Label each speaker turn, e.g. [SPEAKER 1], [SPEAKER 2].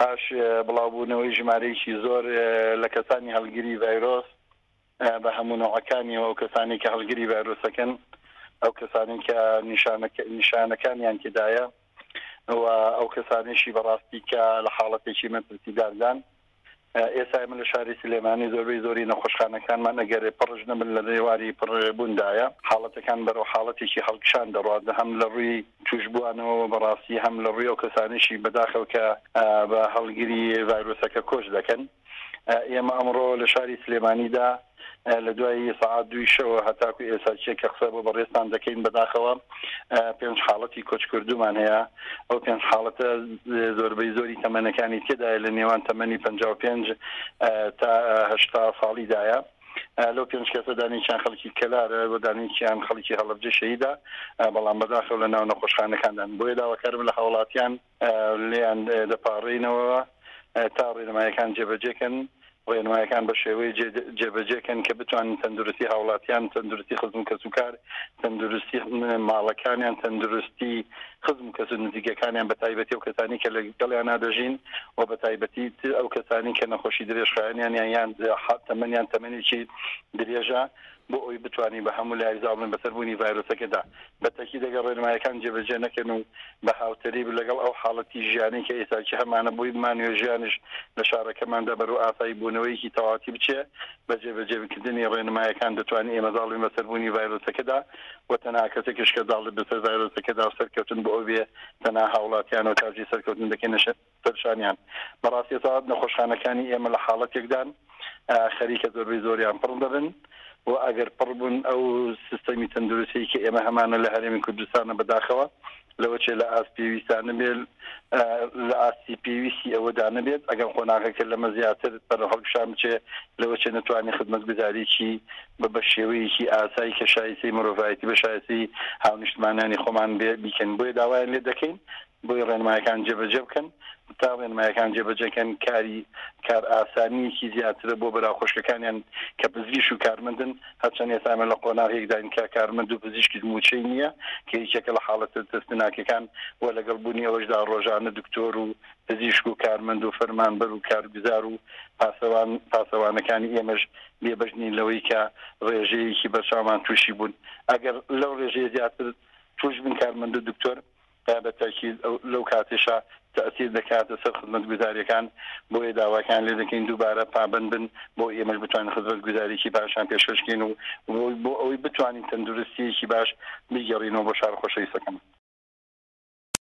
[SPEAKER 1] پاش بڵاوبوونەوەی ژمارەیەکی زۆر لە کەسانی هەڵگیری ڤایرۆس بە هەموو نوعەکانی ئەو کەسانی کە هەڵگیری ڤایرۆسەکەن، ئەو کەسانی کە نیشانەکانیان تێدایە و ئەو کەسانیشی بەڕاستی کە لە حاڵەتێکی مەترسیداردان. ئێستا ئێمە لە شاری سلێمانی زۆربەی زۆری نەخۆشخانەکانمان ئەگەرێ پڕژ نەبن لە دێواری پڕبووندایە، حاڵەتەکان بەرەو حاڵەتێکی هەڵکشان دەڕات، هەم لە ڕووی توشبووانەوە بەڕاستی هەم لە ڕووی ئەو کەسانیشی بەداخەو کە بە هەڵگیری ڤایرۆسەکە کۆچ دەکەن. ئێمە ئەمڕۆ لە شاری سلێمانیدا لە دوای ساعات 2 شەوە هەتاکو ئێساچێک کە قسە بۆ بەڕێستان دەکەین بەداخەوە 5 حاڵەتی کۆچکردومان هەیە. ئەو 5 حاڵەتە زۆربەی زۆری تەمەنەکانی تێدایە لە نێوان تەمەنی 55 تا 80 ساڵیدایە. لەو 5 کەسە دانیچیان خەڵکی کەلارە و دانیچیان خەڵکی هەڵەبجە شەیدا، بەڵام بەداخەو لە ناو نەخۆشخانەکاندان. بۆیە داواکارم لە هاوڵاتیان لێیان دەپاڕێنەوە تا ڕێنمایەکان جێبەجێکەن، ڕێنمایەکان بە شێوەیە جێبەجێکەن کە بتوانن تەندروستی هاوڵاتیان، تەندروستی خزم کەسوکار، تەندروستی ماڵەکانیان، تەندروستی خزم کەس نزیکەکانیان بە تایبەتی ئەو کەسانی کە لەگەڵیان نادەژین و بە تایبەتی ئەو کەسانی کە نەخۆشی درێژخایەنیان یان تەمەنیان تەمەنێکی درێژە بۆ ئەوی بتوانین بە هەموو لای زاڵن بەسەربوونی ڤایرۆسەکەدا. بەتەکی دەگەڵ ڕێنمایەکان جێبەجێ نەکەن و بە هاوتەری لەگەڵ ئەو حاڵەتی ژیانی کە ئێستاکی هەمانە بووی بمانوێ ژیانش لە شارەکەماندا بەرەو ئاسایی بوونەوەیکی تەواتی بچێ بە جێبەجێبکردنی ڕێنمایەکان دەتوانین ئێمە زاڵین بەسەربوونی ڤایرۆسەکەدا و تەنها کەسێکیش کە زاڵ بەسەر ڤایرۆسەکەدا و سەرکەوتن بۆ ئەو بێ تەنها هاوڵاتیانەوە تاژی سەرکەوتن دەکەنە سەرشانیان. بەڕاستی ساعات نەخۆشخانەکانی ئێمە لە حاڵەتێکدان خەریکە زۆربەی زۆریان پڕ دەبن و ئەگەر پڕ بوون ئەو سیستەمی تەندروستی کە ئێمە هەمانە لە هەرێمی کوردستانە بەداخەوە لەوە چێ لە ئاست پێویستانە بێت لە ئاستی پێویستی ئەوەدا نەبێت، ئەگەر خۆناغەکە لەمە زیاتر بەرە هەڵکشان بچێ لەوە چێ نتوانانی خزمەتگوزاریی بە شێوەیەکی ئاسایی کە شایستی مرۆڤایەتی بە شایستی هاونیشتمانانی خۆمان بیکەن. بۆیە داوایان لێ دەکەین بۆی ڕێنمایەکان جێبەجێ بکەن تا ڕێنمایەکان جێبەجێکەن کار ئاسانیەکی زیاترە بۆ بەراخۆشکەکانیان کە پزیش و کارمەندن. هەرچەند ئێستا ئێمە لە قۆناغێکداین کە کارمەند و پزیشکی موچەی نییە کە هیچێکە لە حاڵەتە تەستناکەکان و لەگەڵ بوونی ئەوەشدا ڕۆژانە دکتۆر و پزیشک و کارمەند و فەرمانبەر و کارگوزار و پاسەوانەکانی ئێمەش بێبەشنین لەوەی کە ڕێژەیەکی بەرچاومان تووشی بوون. ئەگەر لەو ڕێژەیە زیاتر توش بن کارمەند و دکتۆر بەتاکید لەو کاتێشە تەأثیر دەکاتە سەر خزمەتگوزاریەکان. بۆیە داواکان لێ دەکەین دووبارە پابند بن بۆ ئێمەش بتوانین خزمەتگوزاریی باشان پێشکەشکەین و بۆ ئەوەی بتوانین تەندروستیەکی باش بیگەڕینەوە بۆ شار خۆشەویستەکەمان.